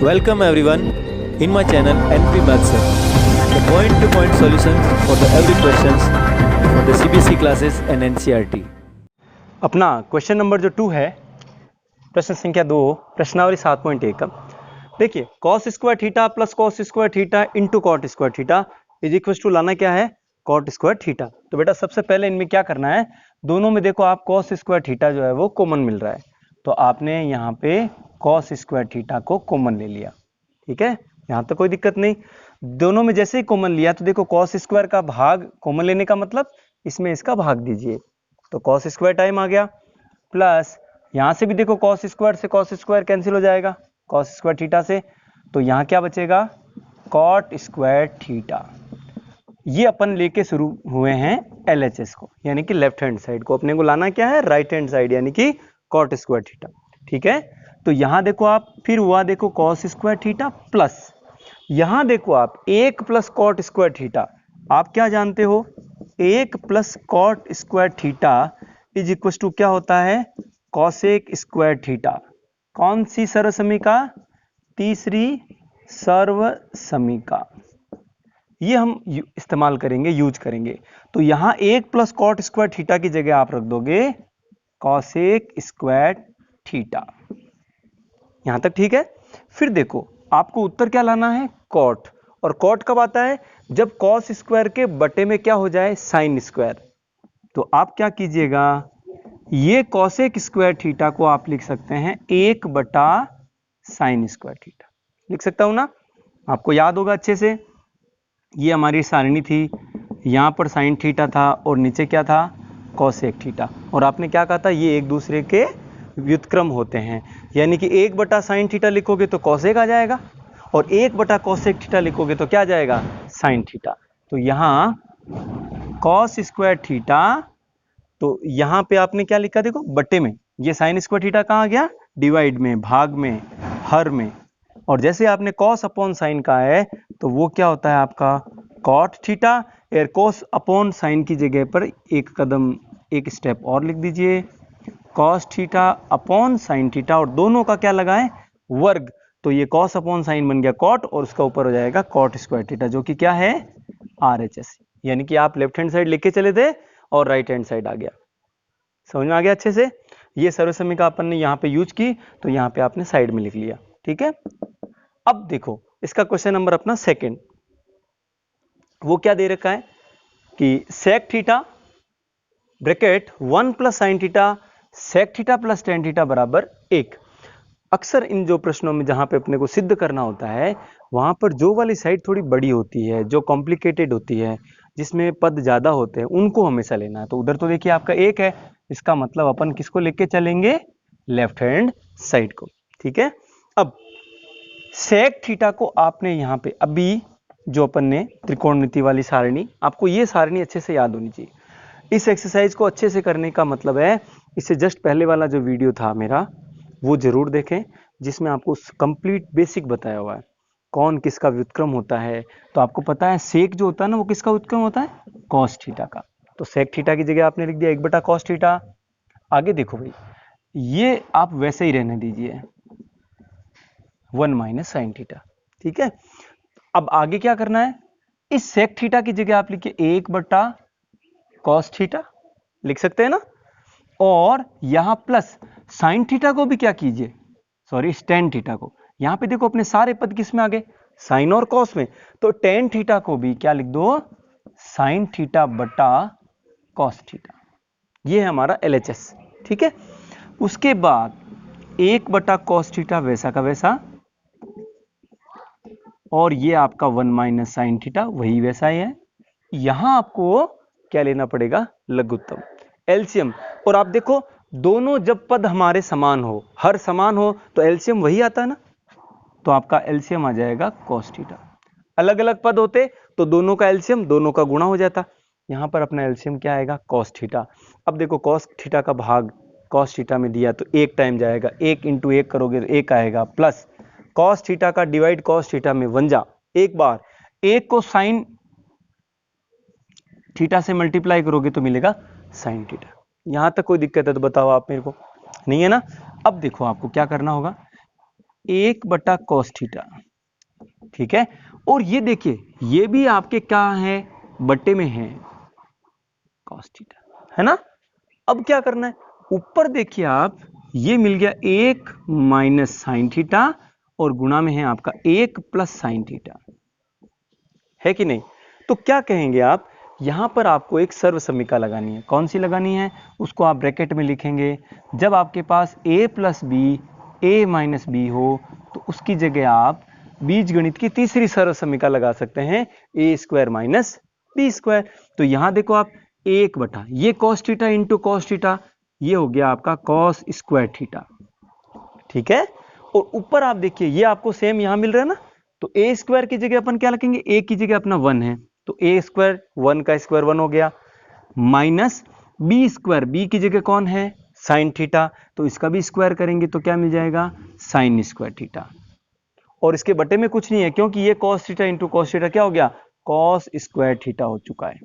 Welcome everyone in my channel NP Maths, the point-to-point solutions for the every questions for the CBSE classes and NCERT. अपना question number जो 2 है, प्रश्न संख्या 2, प्रश्नावली 7.1 देखिए cos square theta plus cos square theta into cot square theta is equal to लाना क्या है कॉट स्क्वायर थीटा। तो बेटा सबसे पहले इनमें क्या करना है, दोनों में देखो आप cos स्क्वायर थीटा जो है वो कॉमन मिल रहा है, तो आपने यहाँ पे cos स्क्वायर थीटा को कॉमन ले लिया। ठीक है, यहाँ तक कोई दिक्कत नहीं। दोनों में जैसे ही कॉमन लिया तो देखो cos स्क्वायर का भाग कॉमन लेने का मतलब इसमें इसका भाग दीजिए, तो cos स्क्वायर टाइम आ गया, प्लस यहां से भी देखो cos स्क्वायर से cos स्क्वायर कैंसिल हो जाएगा cos स्क्वायर थीटा से, तो यहां क्या बचेगा cot स्क्वायर थीटा। ये अपन लेके शुरू हुए हैं LHS को, यानी कि लेफ्ट हैंड साइड को, अपने को लाना क्या है राइट हैंड साइड, यानी कि cot स्क्वायर थीटा। ठीक है, तो यहां देखो आप फिर हुआ देखो cos स्क्वायर थीटा प्लस यहां देखो आप 1 प्लस cot स्क्वायर थीटा। आप क्या जानते हो 1 plus cot square theta is equal to क्या होता है cosec स्क्वायर थीटा। कौन सी सर्वसमीका, तीसरी सर्वसमीका, ये हम इस्तेमाल करेंगे, यूज करेंगे। तो यहां 1 प्लस cot स्क्वायर थीटा की जगह आप रख दोगे cosec स्क्वायर थीटा। यहां तक ठीक है। फिर देखो आपको उत्तर क्या लाना है cot, और cot कब आता है जब cos स्क्वायर के बटे में क्या हो जाए sin स्क्वायर। तो आप क्या कीजिएगा, ये cosec स्क्वायर थीटा को आप लिख सकते हैं 1 बटा sin स्क्वायर थीटा, लिख सकता हूं ना, आपको याद होगा अच्छे से। ये हमारी सारणी थी, यहां पर sin थीटा था और नीचे क्या था cosec थीटा, और आपने क्या कहा था ये एक दूसरे के व्युत्क्रम होते हैं, यानी कि 1 बटा sin थीटा लिखोगे तो cosec आ जाएगा और 1 बटा cosec थीटा लिखोगे तो क्या आ जाएगा sin थीटा। तो यहां cos स्क्वायर थीटा, तो यहां पे आपने क्या लिखा देखो बटे में, ये sin स्क्वायर थीटा कहां आ गया डिवाइड में, भाग में, हर में, और जैसे आपने cos अपॉन sin का है तो वो क्या होता है आपका cot थीटा, और cos अपॉन sin की जगह पर एक कदम एक स्टेप और लिख दीजिए cos theta upon sin theta, और दोनों का क्या लगाएं वर्ग, तो ये cos अपॉन sin बन गया cot और उसका ऊपर हो जाएगा cot स्क्वायर थीटा, जो कि क्या है RHS, यानी कि आप लेफ्ट हैंड साइड लेके चले थे और राइट हैंड साइड आ गया। समझ में आ गया अच्छे से। ये सर्वसमीका अपन ने यहाँ पे यूज की, तो यहाँ पे आपने साइड में लिख लिया। ठीक है, अब देखो इसका क्वेश्चन नंबर अपना सेकंड, वो क्या दे रखा है कि sec theta bracket 1 plus sine theta sec theta plus tan theta बराबर 1। अक्सर इन जो प्रश्नों में जहां पे अपने को सिद्ध करना होता है वहां पर जो वाली साइड थोड़ी बड़ी होती है, जो कॉम्प्लिकेटेड होती है, जिसमें पद ज्यादा होते हैं, उनको हमेशा लेना है। तो उधर तो देखिए आपका 1 है, इसका मतलब अपन किसको लेके चलेंगे लेफ्ट हैंड साइड को। ठीक है, अब sec थीटा को आपने यहाँ पे अभी जो अपन ने त्रिकोणमिति वाली सारणी, आपको ये सारणी अच्छे से याद होनी चाहिए। इस एक्सरसाइज को अच्छे से करने का मतलब है, इससे जस्ट पहले वाला जो वीडियो था मेरा वो जरूर देखें, जिसमें आपको कंप्लीट बेसिक बताया हुआ है कौन किसका व्युत्क्रम होता है। तो आपको पता है सेक जो होता है ना वो किसका व्युत्क्रम होता है cos थीटा का, तो सेक थीटा की जगह आपने लिख दिया 1 बटा cos थीटा। आगे देखो भाई, ये आप वैसे ही रहने दीजिए 1 माइनस साइन थीटा। ठीक है, अब आगे क्या करना है, इस सेक थीटा की जगह आप लिखिए 1 बटा cos थीटा, लिख सकते हैं ना, और यहां प्लस साइन थीटा को भी क्या कीजिए, सॉरी tan थीटा को, यहां पे देखो अपने सारे पद किस में आ गए साइन और cos में, तो tan थीटा को भी क्या लिख दो साइन थीटा बटा cos थीटा, ये है हमारा LHS। ठीक है, उसके बाद 1 बटा cos थीटा वैसा का वैसा, और ये आपका 1 माइनस साइन थीटा वही वैसा ही है। यहां आपको क्या लेना पड़ेगा लघुत्तम एलसीएम, और आप देखो दोनों जब पद हमारे समान हो, हर समान हो, तो एलसीएम वही आता है ना, तो आपका एलसीएम आ जाएगा cos थीटा। अलग अलग पद होते तो दोनों का एलसीएम दोनों का गुणा हो जाता, यहां पर अपना एलसीएम क्या आएगा cos थीटा। अब देखो cos थीटा का भाग cos थीटा में दिया तो 1 टाइम जाएगा, 1 इंटू 1 करोगे तो 1 आएगा, प्लस cos थीटा का डिवाइड cos थीटा में 1 जा, एक बार 1 को साइन थीटा से मल्टीप्लाई करोगे तो मिलेगा साइन थीटा। यहां तक कोई दिक्कत है तो बताओ आप मेरे को, नहीं है ना। अब देखो आपको क्या करना होगा, 1 बटा कॉस थीटा, ठीक है। और ये देखिए ये भी आपके क्या है, बट्टे में है कॉस थीटा, है ना। अब क्या करना है, ऊपर देखिए आप, ये मिल गया 1 माइनस साइन थीटा और गुणा में है आपका 1 प्लस साइन थीटा, है कि नहीं। तो क्या कहेंगे आप, यहां पर आपको एक सर्व समीकरण लगानी है। कौन सी लगानी है, उसको आप ब्रैकेट में लिखेंगे। जब आपके पास a plus B A minus B हो तो उसकी जगह आप बीज गणित की तीसरी सर्व समीकरण लगा सकते हैं, ए स्क्वायर माइनस बी स्क्वायर। तो यहां देखो आप, 1 बटा ये cos theta into cos theta, ये हो गया आपका कॉस स्क्वायर थीटा, ठीक है। और ऊपर आप देखिए ये आपको सेम यहां मिल रहा है ना, तो ए स्क्वायर की जगह अपन क्या लिखेंगे, ए की जगह अपना 1 है तो ए स्क्वायर 1 का स्क्वायर 1 हो गया, माइनस बी स्क्वायर, बी की जगह कौन है, साइन थीटा, तो इसका भी स्क्वायर करेंगे तो क्या मिल जाएगा, साइन स्क्वायर थीटा। और इसके बटे में कुछ नहीं है क्योंकि ये cos theta into cos theta क्या हो गया, कॉस स्क्वायर थीटा हो चुका है।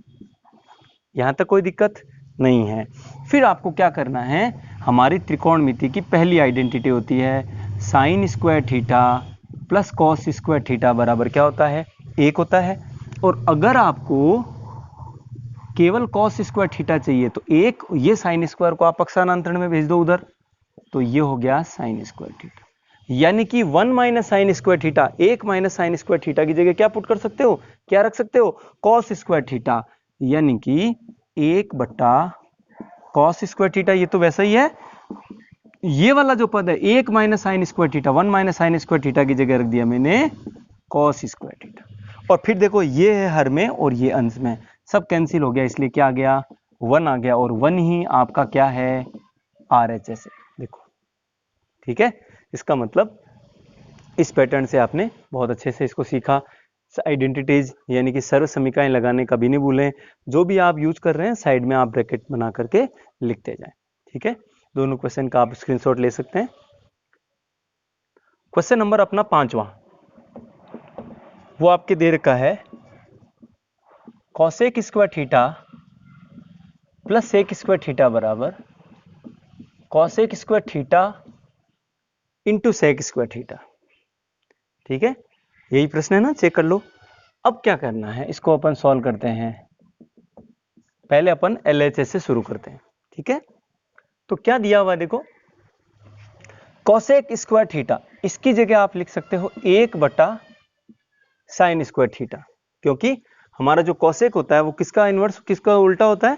यहां तक कोई दिक्कत नहीं है। फिर आपको क्या करना है, हमारी त्रिकोणमिति की पहली आइडेंटिटी होती है sign square theta plus cos square theta बराबर क्या होता है, 1 होता है। और अगर आपको केवल कॉस स्क्वायर थीटा चाहिए तो 1, ये साइन स्क्वायर को आप पक्षांतरण में भेज दो उधर, तो ये हो गया साइन स्क्वायर थीटा। यानी कि 1 minus sign square theta, 1 minus sign square theta की जगह क्या पुट कर सकते हो, क्या रख सकते हो, कॉस स्क्वायर थीटा, यानी कि 1 बटा कॉस स्क्वायर थीटा, ये तो वैसा ही है। ये वाला जो पद है 1 minus sign square theta, 1 minus sign square theta की जगह रख दिया मैंने कॉस स्क्वायर थीटा। और फिर देखो ये है हर में और ये अंश में, सब कैंसिल हो गया, इसलिए क्या आ गया, 1 आ गया। और 1 ही आपका क्या है, RHS है, देखो, ठीक है। इसका मतलब इस पैटर्न से आपने बहुत अच्छे से इसको सीखा। आइडेंटिटीज यानी कि सर्व समीकरण लगाने कभी नहीं भूलें। जो भी आप यूज कर रहे हैं साइड में आप ब्रैकेट बना करके लिखते जाएं, ठीक है। दोनों क्वेश्चन का आप स्क्रीनशॉट ले सकते हैं। क्वेश्चन नंबर अपना 5वां, वो आपके दे रखा है cosec square theta plus sec square theta बराबर cosec square theta into sec square theta, ठीक है। यही प्रश्न है ना, चेक कर लो। अब क्या करना है, इसको अपन सॉल्व करते हैं। पहले अपन LHS से शुरू करते हैं, ठीक है। तो क्या दिया हुआ देखो, कॉसेक स्क्वायर थीटा, इसकी जगह आप लिख सकते हो 1 बटा साइन स्क्वायर थीटा, क्योंकि हमारा जो कॉसेक होता है वो किसका इनवर्स, किसका उल्टा होता है,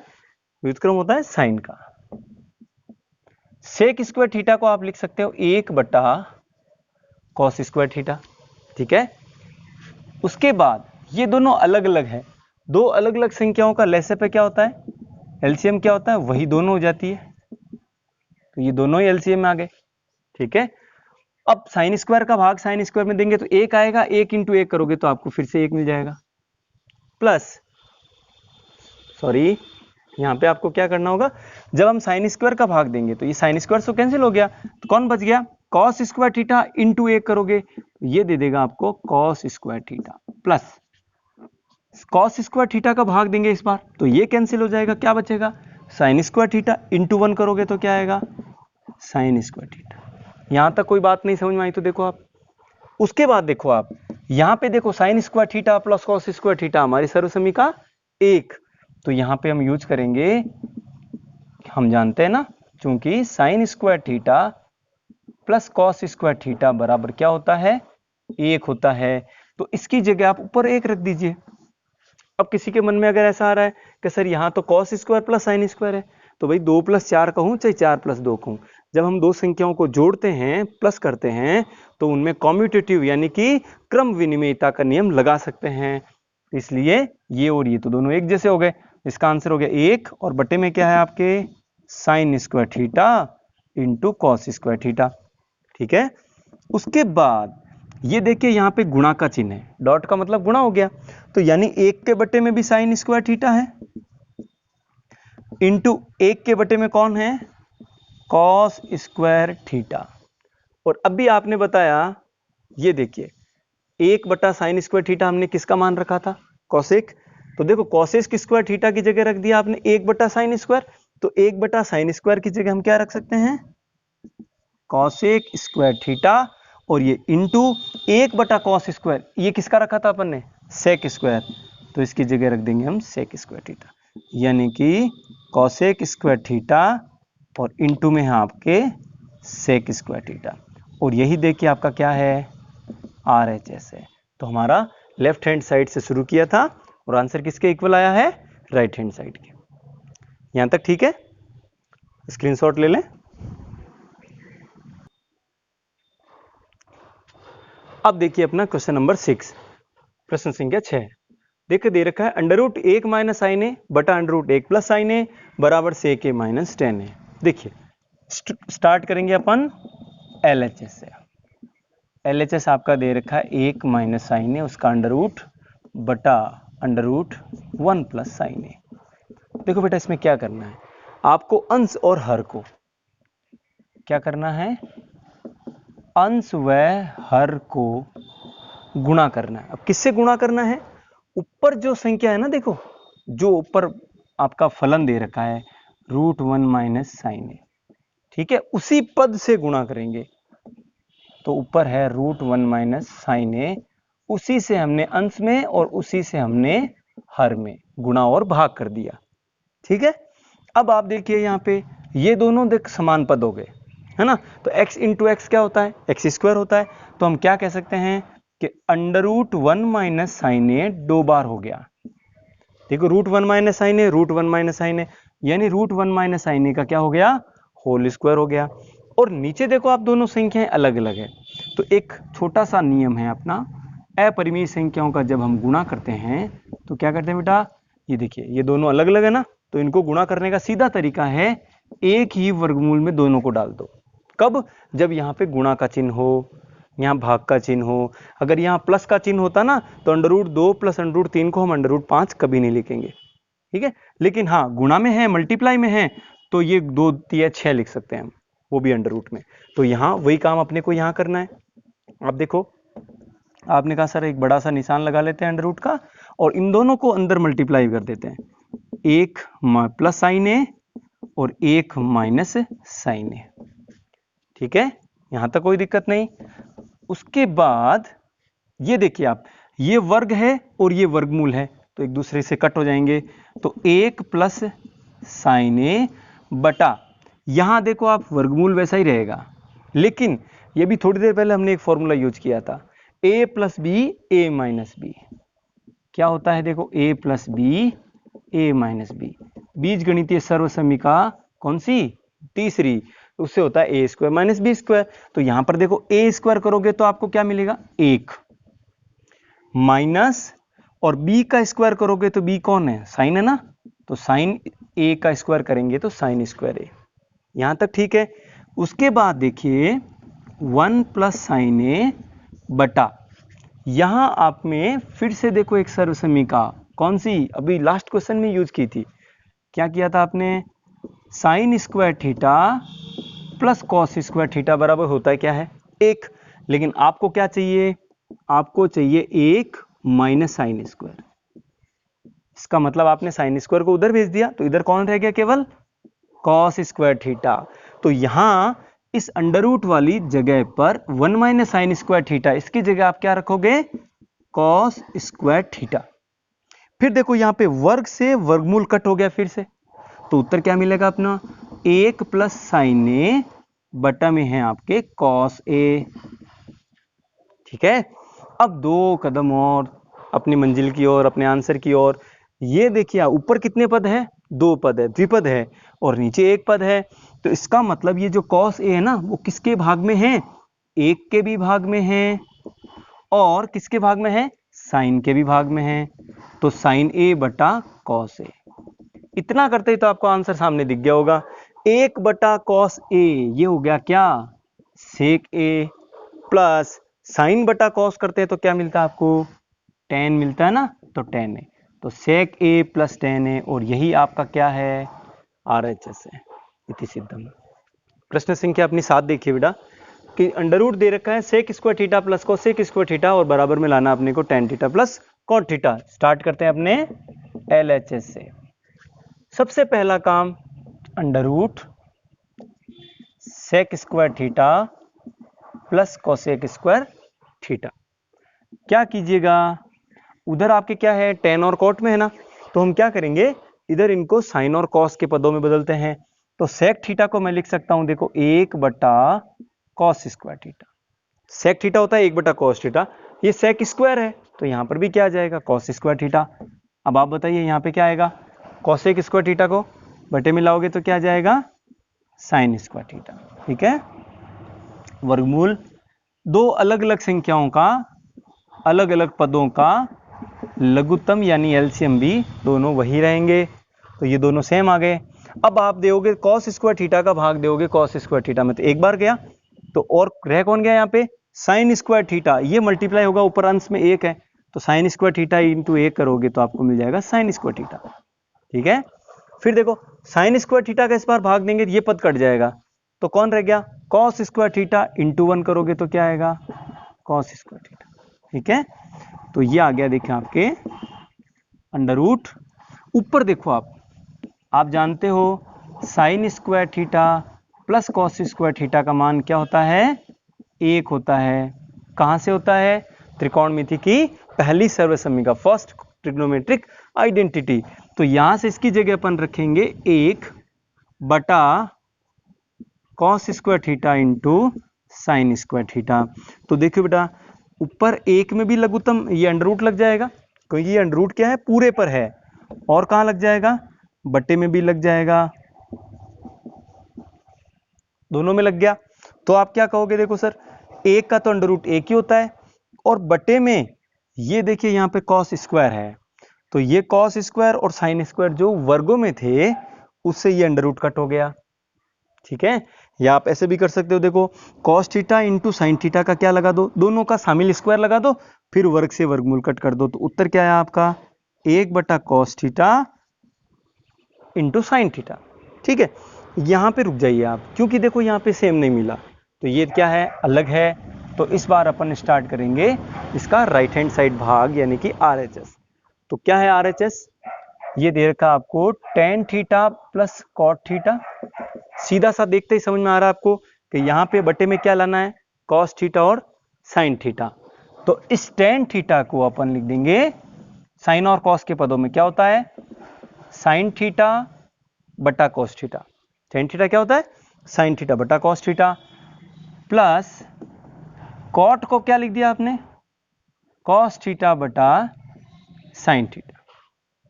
व्युत्क्रम होता है साइन का। सेक स्क्वायर थीटा को आप लिख सकते हो 1 बटा कॉस स्क्वायर थीटा, ठीक है। उसके बाद ये दोनों अलग अलग है, दो अलग अलग संख्याओं का लैसे पे क्या होता है, एलसीएम क्या होता है, वही दोनों हो जाती है, तो ये दोनों ही एलसीएम में आ गए, ठीक है। अब साइन स्क्वायर का भाग साइन स्क्वायर में देंगे तो 1 आएगा, 1 इंटू 1 करोगे तो आपको फिर से 1 मिल जाएगा, प्लस सॉरी यहां पे आपको क्या करना होगा, जब हम साइन स्क्वायर का भाग देंगे तो ये साइन स्क्वायर तो कैंसिल हो गया, तो कौन बच गया, कॉस स्क्वायर थीटा इंटू 1 करोगे तो ये दे देगा आपको cos square theta, plus cos square theta का भाग देंगे इस बार तो ये कैंसिल हो जाएगा, क्या बचेगा, साइन स्क्वायर थीटा इंटू 1 करोगे तो क्या आएगा, साइन स्क्वायर थीटा। यहां तक कोई बात नहीं समझ में आई तो देखो आप। उसके बाद देखो आप यहां पे देखो sign square theta plus cos square theta हमारी सर्व समीकरण 1, तो यहां पे हम यूज करेंगे, हम जानते हैं ना, चूंकि sign square theta plus cos square theta बराबर क्या होता है, 1 होता है, तो इसकी जगह आप ऊपर 1 रख दीजिए। अब किसी के मन में अगर ऐसा आ रहा है कि सर यहाँ तो cos square plus sine square है, तो भाई 2 + 4 कहूँ चाहे 4 + 2 कहूँ, जब हम दो संख्याओं को जोड़ते हैं प्लस करते हैं तो उनमें कॉम्यूटेटिव यानी कि क्रम विनिमयता का नियम लगा सकते हैं, इसलिए ये और ये तो दोनों एक जैसे हो गए। इसका आंसर हो गया 1 और बटे में क्या है आपके sign square theta into cos square theta, ठीक है। उसके बाद ये देखिए यहाँ पे गुणा का चिन्ह है, डॉट का मतलब गुणा हो गया, तो यानी 1 के बटे में भी साइन स्क्वायर थीटा है इंटू 1 के बटे में कौन है, कॉस स्क्वायर थीटा। और अभी आपने बताया, ये देखिए 1 बटा साइन स्क्वायर थीटा हमने किसका मान रखा था, कॉसेक, तो देखो कॉसेक स्क्वायर थीटा की जगह रख दिया आपने 1 बटा साइन स्क्वायर, तो 1 बटा साइन स्क्वायर की जगह हम क्या रख सकते हैं, कॉसेक स्क्वायर थीटा, और ये इंटू 1/cos², ये किसका रखा था अपन ने, सेक स्क्वायर, तो इसकी जगह रख देंगे हम सेक स्क्वायर थीटा, यानी कि कॉसेक स्क्वायर थीटा और इंटू में है आपके सेक स्क्वायर थीटा, और यही देखिए आपका क्या है, RHS है। तो हमारा लेफ्ट हैंड साइड से शुरू किया था और आंसर किसके इक्वल आया है, राइट हैंड साइड के। यहां तक ठीक है, स्क्रीनशॉट ले लें। अब देखिए अपना क्वेश्चन नंबर 6, प्रश्न संख्या 6। देखिए दे रखा है √1 माइनस साइन ए बटा √1 प्लस साइन ए बराबर सेक ए माइनस टेन ए। देखिए स्टार्ट करेंगे अपन LHS से। LHS आपका दे रखा है 1 माइनस साइन ए, उसका अंडर रूट 1 प्लस साइन ए। देखो बेटा इसमें क्या करना है, आपको अंश और हर को क्या करना है, अंश व हर को गुणा करना है। अब किससे गुणा करना है, ऊपर जो संख्या है ना, देखो जो ऊपर आपका फलन दे रखा है √1 माइनस साइन ए, ठीक है, उसी पद से गुणा करेंगे। तो ऊपर है √1 माइनस साइन ए, उसी से हमने अंश में और उसी से हमने हर में गुणा और भाग कर दिया, ठीक है। अब आप देखिए यहाँ पे ये दोनों देख समान पद हो गए, है ना, तो x इंटू एक्स क्या होता है, x² होता है। तो हम क्या कह सकते हैं कि √1 माइनस साइन ए 2 बार हो गया। देखो √1 माइनस साइन ए, √1 माइनस साइन ए, यानी √1 माइनस साइन ए का क्या हो गया, होल स्क्वायर हो गया। और नीचे देखो आप दोनों संख्याएं अलग अलग है, तो एक छोटा सा नियम है अपना, अपरिमेय संख्याओं का जब हम गुणा करते हैं तो क्या करते हैं बेटा, ये देखिए ये दोनों अलग अलग है ना, तो इनको गुणा करने का सीधा तरीका है एक ही वर्गमूल में दोनों को डाल दो। कब, जब यहाँ पे गुणा का चिन्ह हो, यहाँ भाग का चिन्ह हो। अगर यहाँ प्लस का चिन्ह होता ना तो √2 प्लस √3 को हम √5 कभी नहीं लिखेंगे, ठीक है। लेकिन हाँ गुणा में है, मल्टीप्लाई में है, तो ये 2 3 6 लिख सकते हैं हम, वो भी अंडर रूट में। तो यहाँ वही काम अपने को यहाँ करना है। आप देखो आपने कहा सर एक बड़ा सा निशान लगा लेते हैं अंडर रूट का और इन दोनों को अंदर मल्टीप्लाई कर देते हैं, 1 प्लस साइन ए और 1 माइनस साइन ए, ठीक है, यहां तक कोई दिक्कत नहीं। उसके बाद ये देखिए आप, ये वर्ग है और ये वर्गमूल है, तो एक दूसरे से कट हो जाएंगे, तो 1 प्लस साइन ए बटा, यहां देखो आप वर्गमूल वैसा ही रहेगा, लेकिन ये भी थोड़ी देर पहले हमने एक फॉर्मूला यूज किया था, a plus B A minus B. क्या होता है देखो, a plus B A minus B, बीज गणितीय सर्वसमीका कौन सी, तीसरी, उससे होता है a² माइनस b²। तो यहां पर देखो a² करोगे तो आपको क्या मिलेगा, 1 माइनस, और b का स्क्वायर करोगे तो b कौन है, साइन है ना, तो साइन a का स्क्वायर करेंगे तो साइन स्क्वायर a। यहां तक ठीक है। उसके बाद देखिए 1 प्लस साइन ए बटा, यहां आप में फिर से देखो एक सर्वसमीका कौन सी, अभी लास्ट क्वेश्चन में यूज की थी, क्या किया था आपने, sign square theta plus cos square theta बराबर होता है क्या है, 1। लेकिन आपको क्या चाहिए, आपको चाहिए 1 माइनस साइन स्क्वायर। इसका मतलब आपने साइन स्क्वायर को उधर भेज दिया, तो इधर कौन रह गया, केवल कॉस स्क्वायर थीटा। तो यहां इस अंडर रूट वाली जगह पर 1 माइनस साइन स्क्वायर थीटा, इसकी जगह आप क्या रखोगे, कॉस स्क्वायर थीटा। फिर देखो यहां पे वर्ग से वर्गमूल कट हो गया फिर से, तो उत्तर क्या मिलेगा अपना, 1 प्लस साइन ए बटा में है आपके कॉस ए, ठीक है। अब 2 कदम और अपनी मंजिल की ओर, अपने आंसर की ओर। ये देखिए ऊपर कितने पद है, 2 पद है, द्विपद है, और नीचे 1 पद है। तो इसका मतलब ये जो कॉस ए है ना, वो किसके भाग में है, 1 के भी भाग में है और किसके भाग में है, साइन के भी भाग में है। तो साइन ए बटा कॉस ए। इतना करते ही तो आपको आंसर सामने दिख गया होगा, 1 बटा कॉस ए, ये हो गया क्या, सेक ए, प्लस साइन बटा कॉस करते हैं तो क्या मिलता है आपको, टेन मिलता है ना, तो टेन ए, तो सेक ए प्लस टेन ए, और यही आपका क्या है, RHS है, इति सिद्धम। प्रश्न संख्या अपनी 7 देखिए बेटा, कि अंडर रूट दे रखा है sec square theta plus cosec square theta, और बराबर में लाना अपने को tan theta plus cot theta. Start करते हैं अपने LHS से। सबसे पहला काम, under root sec square theta plus cosec square theta. क्या कीजिएगा, उधर आपके क्या है, टेन और कॉट में है ना, तो हम क्या करेंगे, इधर इनको साइन और कॉस के पदों में बदलते हैं। तो सेक थीटा को मैं लिख सकता हूं, देखो 1/cos square theta. Sec theta होता है 1/cos थीटा, ये सेक स्क्वायर है तो यहां पर भी क्या आ जाएगा, cos स्क्वायर थीटा। अब आप बताइए यहां पे क्या आएगा, कॉसेक स्क्वायर थीटा को बटे में लाओगे तो क्या जाएगा, साइन स्क्वायर थीटा। ठीक है, वर्गमूल दो अलग अलग संख्याओं का, अलग अलग पदों का लघुत्तम यानी एलसीएम भी दोनों वही रहेंगे, तो ये दोनों सेम आ गए। अब आप दोगे कॉस स्क्वायर थीटा का भाग दोगे कॉस स्क्वायर थीटा में, तो एक बार गया, तो और रह कौन गया यहाँ पे, साइन स्क्वायर थीटा। ये मल्टीप्लाई होगा, ऊपर अंश में एक है, तो साइन स्क्वायर थीटा इंटू एक करोगे तो आपको मिल जाएगा साइन स्क्वायर थीटा। ठीक है, फिर देखो साइन स्क्वायर थीटा का इस बार भाग देंगे, ये पद कट जाएगा, तो कौन रह गया, कॉस स्क्वायर थीटा इंटू 1 करोगे तो क्या आएगा, कॉस स्क्वायर थीटा। ठीक है, तो ये आ गया देखिए आपके अंडर रूट। ऊपर देखो आप जानते हो sign square theta plus cos square theta का मान क्या होता है, 1 होता है। कहां से होता है, त्रिकोणमिति की पहली सर्वसम्मिका, फर्स्ट ट्रिग्नोमेट्रिक आइडेंटिटी। तो यहां से इसकी जगह अपन रखेंगे 1/cos square theta into sine square theta. तो देखिए बेटा, ऊपर 1 में भी लघुत्तम ये अंडर रूट लग जाएगा, क्योंकि ये अंडर रूट क्या है, पूरे पर है, और कहां लग जाएगा, बट्टे में भी लग जाएगा, दोनों में लग गया। तो आप क्या कहोगे, देखो सर 1 का तो अंडर रूट 1 ही होता है, और बटे में ये देखिए यहाँ पे कॉस स्क्वायर है, तो ये कॉस स्क्वायर और साइन स्क्वायर जो वर्गों में थे उससे ये अंडर रूट कट हो गया। ठीक है, या आप ऐसे भी कर सकते हो, देखो cos theta into sine theta का क्या लगा दो, दोनों का शामिल स्क्वायर लगा दो, फिर वर्ग से वर्गमूल कट कर दो, तो उत्तर क्या है आपका, 1/cos theta into sine theta. ठीक है, यहां पे रुक जाइए आप, क्योंकि देखो यहां पे सेम नहीं मिला, तो ये क्या है, अलग है। तो इस बार अपन स्टार्ट करेंगे इसका राइट हैंड साइड भाग, यानी कि RHS। तो क्या है RHS, ये दे रखा आपको tan theta plus cot theta. सीधा सा देखते ही समझ में आ रहा है आपको कि यहाँ पे बटे में क्या लाना है, cos थीटा और sin थीटा। तो इस tan थीटा को अपन लिख देंगे sin और cos के पदों में, क्या होता है, sin थीटा बटा cos थीटा। tan थीटा क्या होता है, sin थीटा बटा cos थीटा, प्लस cot को क्या लिख दिया आपने, cos थीटा बटा sin थीटा।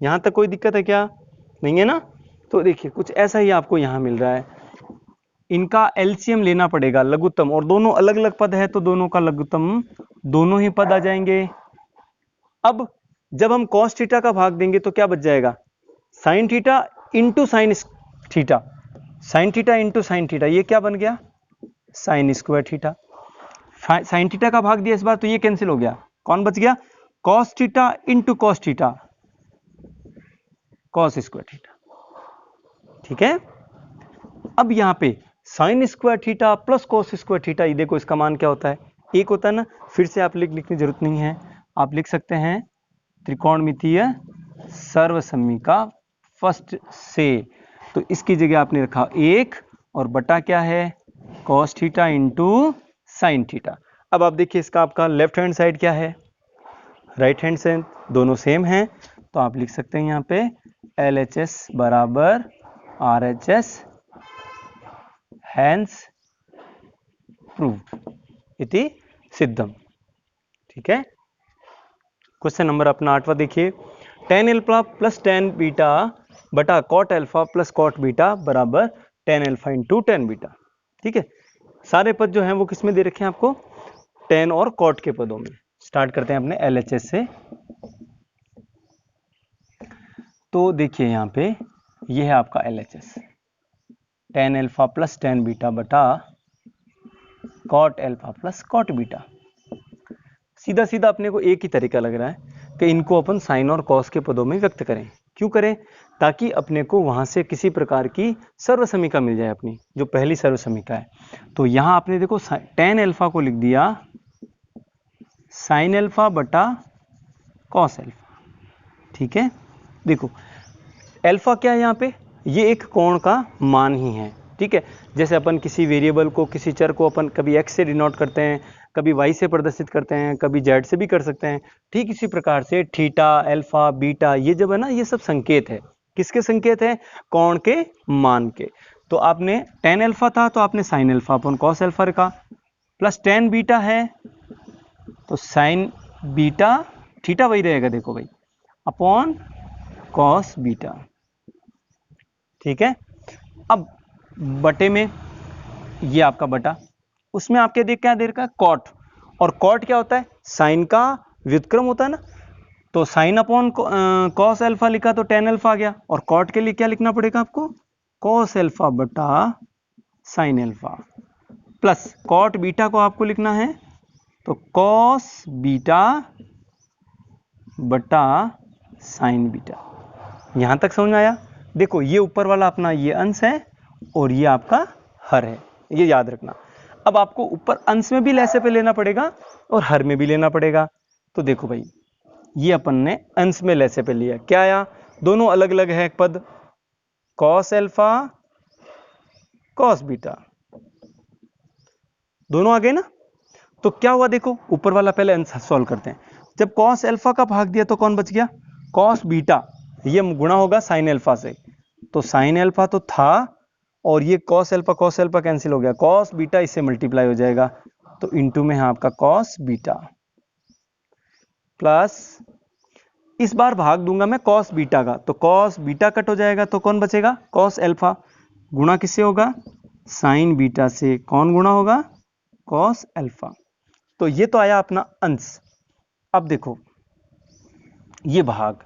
यहां तक कोई दिक्कत है क्या, नहीं है ना। तो देखिए कुछ ऐसा ही आपको यहां मिल रहा है, इनका एलसीएम लेना पड़ेगा, लघुत्तम, और दोनों अलग अलग पद है तो दोनों का लघुत्तम दोनों ही पद आ जाएंगे। अब जब हम cos थीटा का भाग देंगे तो क्या बच जाएगा, sin theta into sine theta, sin theta into sine theta, ये क्या बन गया, sign square theta. Sine theta का भाग दिया इस बार तो ये कैंसिल हो गया, कौन बच गया, cos theta into cos theta, cos square theta. ठीक है, अब यहां पे sign square theta plus cos square theta, ये देखो इसका मान क्या होता है, 1 होता है ना। फिर से आप लिखने की जरूरत नहीं है, आप लिख सकते हैं त्रिकोणमितीय सर्वसम्मिका फर्स्ट से, तो इसकी जगह आपने रखा 1 और बटा क्या है, cos theta into sine theta. अब आप देखिए इसका आपका लेफ्ट हैंड साइड क्या है, राइट हैंड साइड, दोनों सेम हैं, तो आप लिख सकते हैं यहाँ पे LHS बराबर RHS, हैंस प्रूव्ड इति सिद्धम। ठीक है, क्वेश्चन नंबर अपना 8वां देखिए, tan alpha plus tan beta बटा cot alpha plus cot beta बराबर tan alpha into tan beta. ठीक है, सारे पद जो हैं वो किस में दे रखे हैं आपको, tan और cot के पदों में। स्टार्ट करते हैं अपने LHS से। तो देखिए यहाँ पे ये है आपका LHS, tan alpha plus tan beta बटा cot alpha plus cot beta. सीधा सीधा अपने को एक ही तरीका लग रहा है कि इनको अपन साइन और कॉस के पदों में व्यक्त करें। क्यों करें, ताकि अपने को वहां से किसी प्रकार की सर्वसम्मिका मिल जाए, अपनी जो पहली सर्वसम्मिका है। तो यहां आपने देखो tan अल्फा को लिख दिया साइन अल्फा बटा कॉस अल्फा। ठीक है, देखो अल्फा क्या है यहाँ पे, ये एक कोण का मान ही है, ठीक है, जैसे अपन किसी वेरिएबल को, किसी चर को अपन कभी x से डिनोट करते हैं, कभी y से प्रदर्शित करते हैं, कभी z से भी कर सकते हैं। ठीक इसी प्रकार से थीटा, अल्फा, बीटा, ये जब है ना, ये सब संकेत है। किसके संकेत है? कोण के मान के। तो आपने tan अल्फा था तो आपने sin alpha upon cos alpha रखा, प्लस tan बीटा है तो sin बीटा, थीटा वही रहेगा देखो भाई, अपॉन cos बीटा। ठीक है, अब बटे में ये आपका बटा, उसमें आपके देख क्या दे रखा है? कॉट, और कॉट क्या होता है? साइन का व्युत्क्रम होता है ना, तो साइन अपॉन कॉस अल्फा लिखा तो टेन अल्फा आ गया, और कॉट के लिए क्या लिखना पड़ेगा आपको? कॉस अल्फा बटा sine alpha, plus cot beta को आपको लिखना है तो कॉस बीटा बटा साइन बीटा। यहां तक समझ में आया? देखो ये ऊपर वाला अपना ये अंश है और ये आपका हर है, ये याद रखना। अब आपको ऊपर अंश में भी लैसे पे लेना पड़ेगा और हर में भी लेना पड़ेगा। तो देखो भाई, ये अपन ने अंश में लैसे पे लिया, क्या आया? दोनों अलग अलग है पद, कॉस अल्फा कॉस बीटा, दोनों आ गए ना। तो क्या हुआ देखो, ऊपर वाला पहले अंश सॉल्व करते हैं। जब कॉस अल्फा का भाग दिया तो कौन बच गया? कॉस बीटा, ये गुणा होगा साइन अल्फा से, तो साइन अल्फा तो था और ये कॉस अल्फा कैंसिल हो गया, कॉस बीटा इससे मल्टीप्लाई हो जाएगा, तो इनटू में है आपका कॉस बीटा, प्लस इस बार भाग दूंगा मैं कॉस बीटा का, तो कॉस बीटा कट हो जाएगा तो कौन बचेगा? कॉस अल्फा, गुणा किससे होगा? साइन बीटा से। कौन गुणा होगा? Cos alpha. तो ये तो आया अपना अंश। अब देखो ये भाग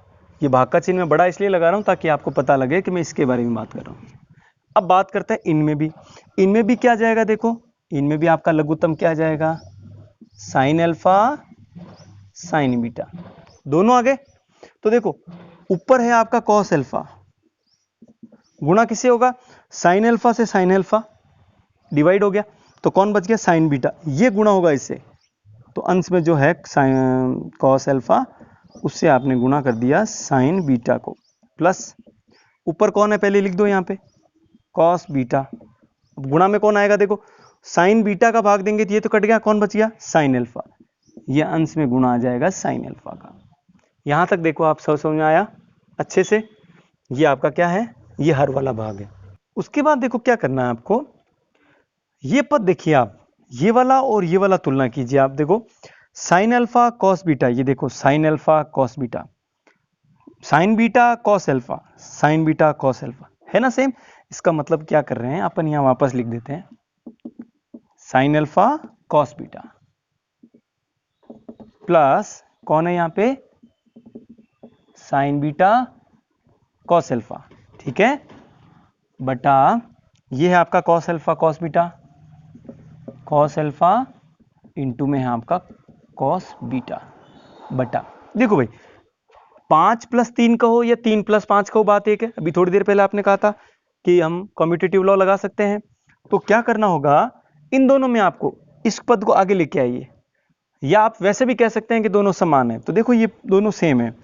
का चिन्ह मैं बड़ा इसलिए लगा रहा हूं ताकि आपको पता लगे कि मैं इसके बारे में बात कर रहा हूं। अब बात करते हैं इनमें भी क्या जाएगा? देखो इनमें भी आपका लघुत्तम क्या जाएगा? साइन अल्फा साइन बीटा, दोनों आ गए। तो देखो ऊपर है आपका कॉस अल्फा, गुणा किससे होगा? साइन अल्फा से साइन अल्फा, डिवाइड हो गया तो कौन बच गया? साइन बीटा, ये गुणा होगा इससे, तो अंश में जो है कॉस अल्फा उससे आपने गुणा कर दिया साइन बीटा को, प्लस ऊपर कौन है पहले लिख दो यहाँ पे, कॉस बीटा। अब गुणा में कौन आएगा? देखो साइन बीटा का भाग देंगे तो ये तो कट गया, कौन बच गया? साइन अल्फा, ये अंश में गुणा आ जाएगा साइन अल्फा का। यहां तक देखो आप सब समझ में आया अच्छे से? ये आपका क्या है? ये हर वाला भाग है। उसके बाद देखो क्या करना है आपको, ये पद देखिए आप, ये वाला और ये वाला तुलना कीजिए आप। देखो साइन अल्फा कॉस बीटा, ये देखो sine alpha cos beta, sign beta cos alpha, sign beta cos alpha, है ना सेम। इसका मतलब क्या कर रहे हैं अपन, यहां वापस लिख देते हैं, sine alpha cos beta plus कौन है यहां पे? साइन बीटा कॉस अल्फा, ठीक है, बटा ये है आपका cos alpha cos beta, cos alpha into में है आपका कॉस बीटा, बटा देखो भाई 5 + 3 कहो या 3 + 5 कहो, बात एक है। अभी थोड़ी देर पहले आपने कहा था कि हम कम्यूटेटिव लॉ लगा सकते हैं, तो क्या करना होगा, इन दोनों में आपको इस पद को आगे लेके आइए, या आप वैसे भी कह सकते हैं कि दोनों समान है। तो देखो ये दोनों सेम है,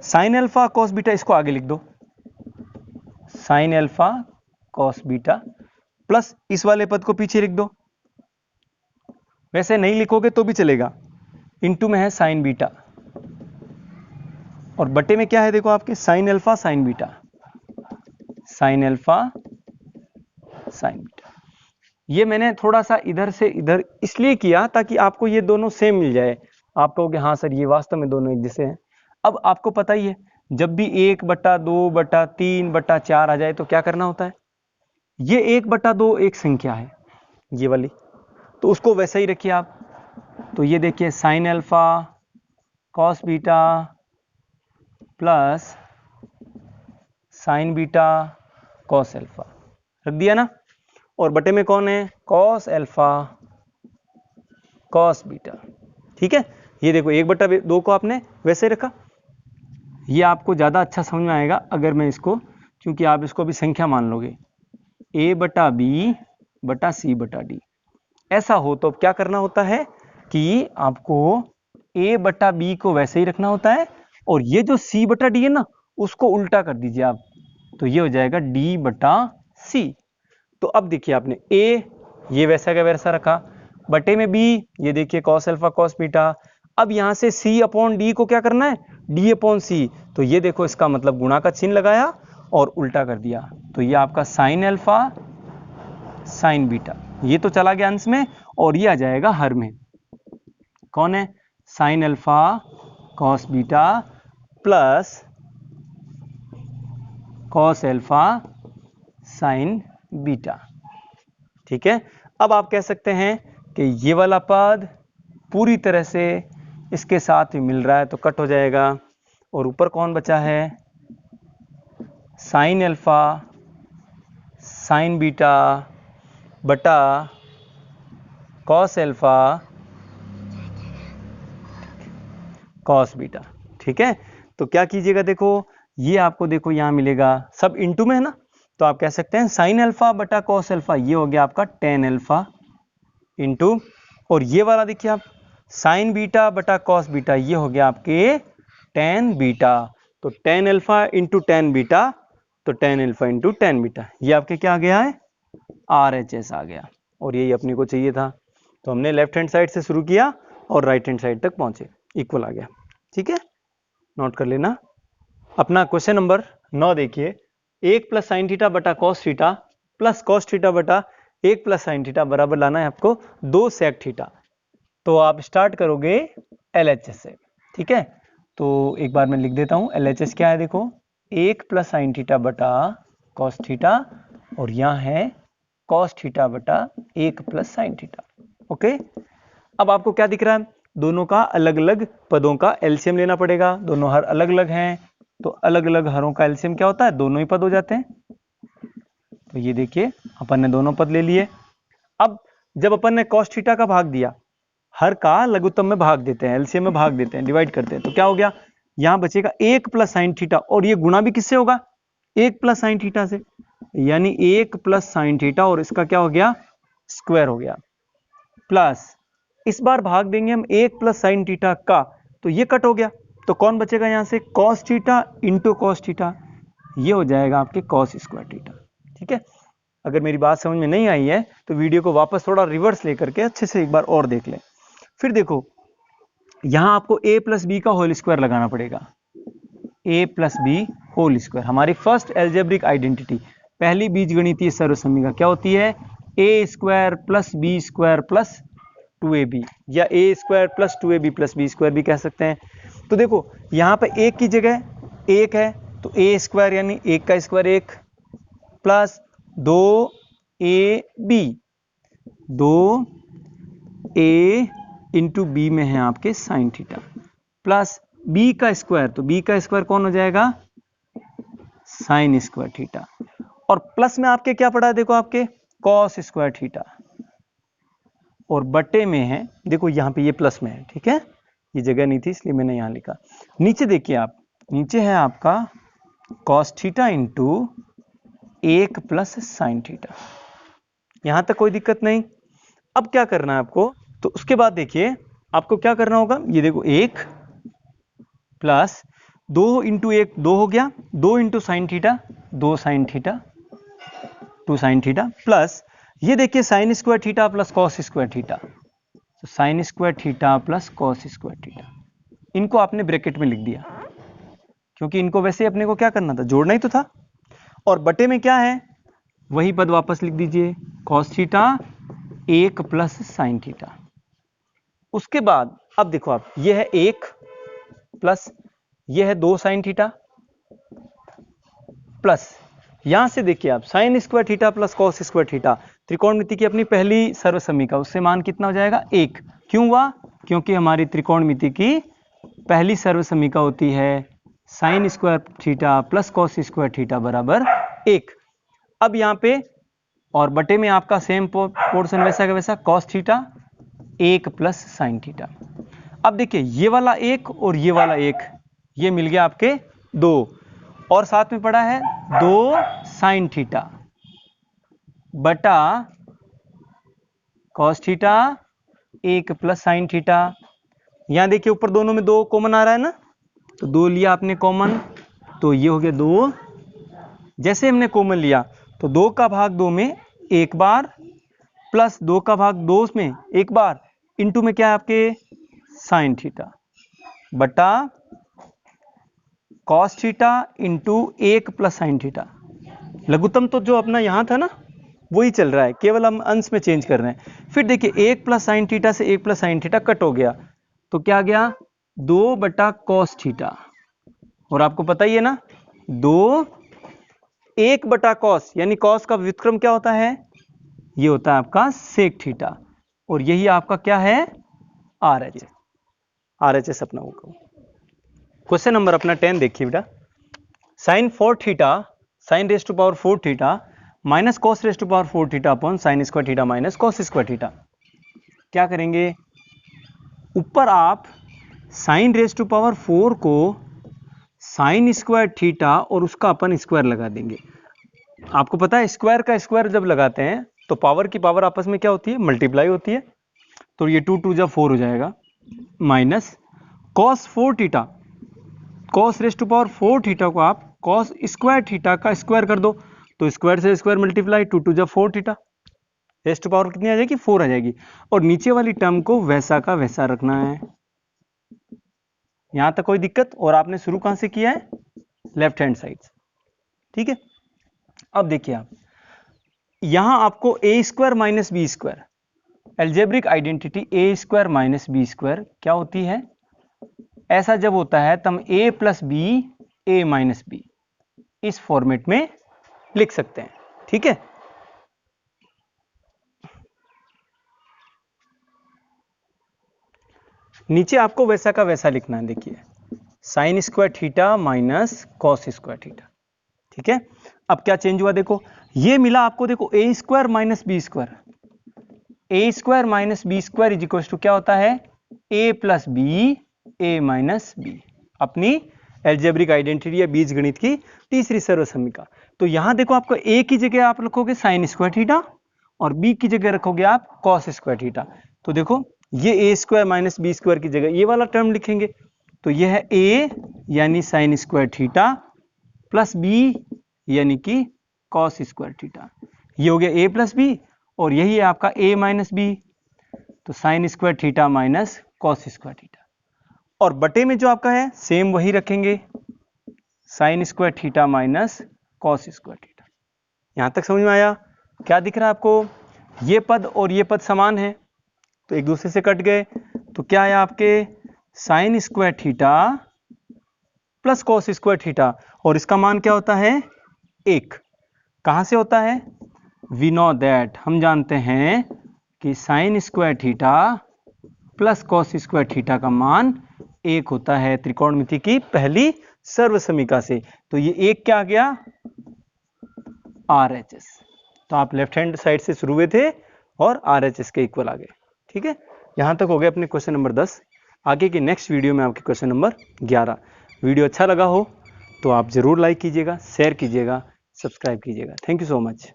साइन अल्फा कॉस बीटा इसको आगे लिख दो, sine alpha cos beta, plus इस वाले पद को पीछे लिख दो, वैसे नहीं लिखोगे तो भी चलेगा, इनटू में है साइन बीटा, और बटे में क्या है देखो आपके, sine alpha sign beta, sine alpha sign beta. ये मैंने थोड़ा सा इधर से इधर इसलिए किया ताकि आपको ये दोनों सेम मिल जाए, आप कहोगे हाँ सर ये वास्तव में दोनों एक जैसे हैं। अब आपको पता ही है जब भी 1/2/3/4 आ जाए तो क्या करना होता है, ये 1/2 एक संख्या है ये वाली, तो उसको वैसे ही रखिए आप। तो ये देखिए sine alpha cos beta plus sign beta cos alpha रख दिया ना, और बटे में कौन है, कॉस अल्फा कॉस बीटा, ठीक है। ये देखो 1/2 को आपने वैसे रखा, ये आपको ज्यादा अच्छा समझ में आएगा अगर मैं इसको, क्योंकि आप इसको भी संख्या मान लोगे, a/b/c/d ऐसा हो तो क्या करना होता है कि आपको a/b को वैसे ही रखना होता है, और ये जो c/d है ना उसको उल्टा कर दीजिए आप, तो ये हो जाएगा d/c। तो अब देखिए आपने a ये वैसा का वैसा रखा, बटे में b ये देखिए cos अल्फा cos बीटा। अब यहां से c अपॉन d को क्या करना है, d अपॉन c। तो ये देखो इसका मतलब गुणा का चिन्ह लगाया और उल्टा कर दिया, तो ये आपका साइन अल्फा साइन बीटा, ये तो चला गया अंश में और ये आ जाएगा हर में। कौन है, sine alpha cos beta plus cos alpha sign beta. ठीक है, अब आप कह सकते हैं कि ये वाला पद पूरी तरह से इसके साथ ही मिल रहा है तो कट हो जाएगा, और ऊपर कौन बचा है, साइन अल्फा साइन बीटा बटा कॉस अल्फा कॉस बीटा। ठीक है, तो क्या कीजिएगा, देखो ये आपको देखो यहां मिलेगा, सब इनटू में है ना, तो आप कह सकते हैं साइन अल्फा बटा कॉस अल्फा, ये हो गया आपका टेन अल्फा इंटू, और ये वाला देखिए आप साइन बीटा बटा कॉस बीटा, ये हो गया आपके टेन बीटा। तो tan alpha into tan beta, तो tan alpha into tan beta, ये आपके क्या आ गया है, RHS आ गया, और यही अपने को चाहिए था। तो हमने लेफ्ट हैंड साइड से शुरू किया और राइट हैंड साइड तक पहुंचे, इक्वल आ गया। ठीक है, नोट कर लेना। अपना क्वेश्चन नंबर 9 देखिए, 1 प्लस साइन थीटा बटा cos theta plus cos theta बटा 1 प्लस साइन थीटा बराबर लाना है आपको 2 सेक थीटा। तो आप स्टार्ट करोगे LHS से। ठीक है, तो एक बार मैं लिख देता हूं, LHS क्या है, देखो 1 प्लस साइन थीटा बटा कॉस थीटा, और यहाँ है कॉस थीटा बटा 1 प्लस साइन थीटा। ओके, अब आपको क्या दिख रहा है, दोनों का अलग अलग पदों का एलसीएम लेना पड़ेगा, दोनों हर अलग अलग हैं, तो अलग अलग हरों का एलसीएम क्या होता है, दोनों ही पद हो जाते हैं। तो ये देखिए अपन ने दोनों पद ले लिए। अब जब अपन ने कॉस थीटा का भाग दिया, हर का लघुत्तम में भाग देते हैं, एलसीएम में भाग देते हैं, डिवाइड करते हैं, तो क्या हो गया, यहां बचेगा 1 प्लस साइन थीटा, और ये गुणा भी किससे होगा, 1 प्लस साइन थीटा से, यानी 1 प्लस साइन थीटा, और इसका क्या हो गया, स्क्वायर हो गया, प्लस इस बार भाग देंगे हम 1 प्लस साइन थीटा का, तो ये कट हो गया, तो कौन बचेगा यहां से, cos theta into cos theta, ये हो जाएगा आपके कॉस स्क्वायर थीटा। ठीक है, अगर मेरी बात समझ में नहीं आई है तो वीडियो को वापस थोड़ा रिवर्स लेकर के अच्छे से एक बार और देख लें। फिर देखो यहां आपको a प्लस बी का होल स्क्वायर लगाना पड़ेगा, a plus B whole square, हमारी फर्स्ट एल्जेब्रिक आइडेंटिटी, पहली बीजगणितीय सर्वसम्मिका क्या होती है, a square plus B square plus 2ab, या a square plus 2ab plus B square भी कह सकते हैं। तो देखो यहां पे एक की जगह एक है, तो a स्क्वायर यानी एक का स्क्वायर एक, plus 2ab, 2a into B में है आपके साइन थीटा, प्लस b का स्क्वायर, तो b का स्क्वायर कौन हो जाएगा, साइन स्क्वायर थीटा, और प्लस में आपके क्या पड़ा है, देखो आपके कॉस स्क्वायर थीटा, और बटे में है, देखो यहां पे ये प्लस में है। ठीक है, ये जगह नहीं थी इसलिए मैंने यहां लिखा। नीचे देखिए आप, नीचे है आपका cos theta into 1 plus sine theta, यहां तक कोई दिक्कत नहीं। अब क्या करना है आपको, तो उसके बाद देखिए आपको क्या करना होगा, ये देखो 1 प्लस 2 इंटू 1 2 हो गया, 2 into sine theta 2 sine theta 2 sine theta, plus ये देखिए sine square theta plus cos square theta, तो sine square theta plus cos square theta, इनको आपने ब्रैकेट में लिख दिया क्योंकि इनको वैसे अपने को क्या करना था, जोड़ना ही तो था। और बटे में क्या है, वही पद वापस लिख दीजिए, cos theta 1 plus sine theta. उसके बाद अब देखो आप, ये है 1 प्लस ये है 2 साइन थीटा, प्लस यहां से देखिए आप sine square theta plus cos square theta, त्रिकोणमिति की अपनी पहली सर्वसम्मिका, उससे मान कितना हो जाएगा 1। क्यों हुआ, क्योंकि हमारी त्रिकोणमिति की पहली सर्वसम्मिका होती है sign square theta plus cos square theta बराबर 1। अब यहां पे और बटे में आपका सेम पोर्शन वैसा का वैसा, cos theta 1 plus sine theta. अब देखिए ये वाला 1 और ये वाला 1, ये मिल गया आपके 2, और साथ में पड़ा है 2 साइन थीटा बटा cos theta 1 plus sine theta. यहां देखिए ऊपर दोनों में 2 कॉमन आ रहा है ना, तो 2 लिया आपने कॉमन, तो ये हो गया 2। जैसे हमने कॉमन लिया तो 2 का भाग 2 में एक बार प्लस 2 का भाग 2 में एक बार इंटू में क्या है आपके साइन थीटा बटा cos theta into 1 plus sine theta. लघुत्तम तो जो अपना यहां था ना वही चल रहा है, केवल हम अंश में चेंज कर रहे हैं। फिर देखिए 1 प्लस साइन थीटा से 1 प्लस साइन थीटा कट हो गया तो क्या गया 2 बटा कॉस थीटा। और आपको पता ही है ना 2 1 बटा कॉस, यानी कॉस का व्युत्क्रम क्या होता है, ये होता है आपका सेक थीटा। और यही आपका क्या है RHS अपना होगा। क्वेश्चन नंबर अपना 10 देखिए बेटा, sine 4 theta sine raise to power 4 theta minus cos raise to power 4 theta upon sine square theta minus cos square theta. क्या करेंगे, ऊपर आप साइन रेज टू पावर 4 को साइन स्क्वायर थीटा और उसका अपन स्क्वायर लगा देंगे। आपको पता है स्क्वायर का स्क्वायर जब लगाते हैं तो पावर की पावर आपस में क्या होती है, मल्टीप्लाई होती है। तो ये 2 2 जब 4 हो जाएगा minus cos 4 theta, cos raise to power 4 theta को आप कॉस स्क्वायर थीटा का स्क्वायर कर दो तो स्क्वायर से स्क्वायर मल्टीप्लाई 2 2 जब 4 थीटा, रेज टू पावर कितनी आ जाएगी 4 आ जाएगी। और नीचे वाली टर्म को वैसा का वैसा रखना है। यहां तक कोई दिक्कत? और आपने शुरू कहां से किया है, लेफ्ट हैंड साइड से, ठीक है। अब देखिए आप यहां आपको A square minus B square, algebraic identity A square minus B square क्या होती है, ऐसा जब होता है तब a plus B A minus B इस फॉर्मेट में लिख सकते हैं, ठीक है। नीचे आपको वैसा का वैसा लिखना है, देखिए sine square theta minus cos square theta, ठीक है। अब क्या चेंज हुआ, देखो ये मिला आपको, देखो A square minus B square, A square minus B square is equal to क्या होता है A plus B A minus B, अपनी एल्जेब्रिक आइडेंटिटी या बीजगणित की तीसरी सर्वसम्मिका। तो यहां देखो आपको ए की जगह आप रखोगे साइन स्क्वायर थीटा और बी की जगह रखोगे आप कॉस स्क्वायर थीटा। तो देखो ये ए स्क्वायर माइनस बी स्क्वायर की जगह ये वाला टर्म लिखेंगे तो ये है ए यानी sine square theta plus B यानी कि कॉस स्क्वायर थीटा। ये हो गया ए प्लस बी और यही है आपका ए माइनस बी, तो sine square theta minus cos square theta. और बटे में जो आपका है सेम वही रखेंगे, sign square theta minus cos square theta. यहां तक समझ में आया? क्या दिख रहा है आपको, ये पद और ये पद समान है तो एक दूसरे से कट गए, तो क्या है आपके sign square theta plus cos square theta और इसका मान क्या होता है 1। कहां से होता है, वी नो दैट, हम जानते हैं कि sign square theta plus cos square theta का मान 1 होता है त्रिकोणमिति की पहली सर्वसम्मिका से। तो ये 1 क्या आ गया RHS। तो आप लेफ्ट हैंड साइड से शुरू हुए थे और RHS के इक्वल आ गए, ठीक है। यहां तक हो गया अपने क्वेश्चन नंबर 10। आगे के नेक्स्ट वीडियो में आपके क्वेश्चन नंबर 11। वीडियो अच्छा लगा हो तो आप जरूर लाइक कीजिएगा, शेयर कीजिएगा, सब्सक्राइब कीजिएगा। Thank you so much.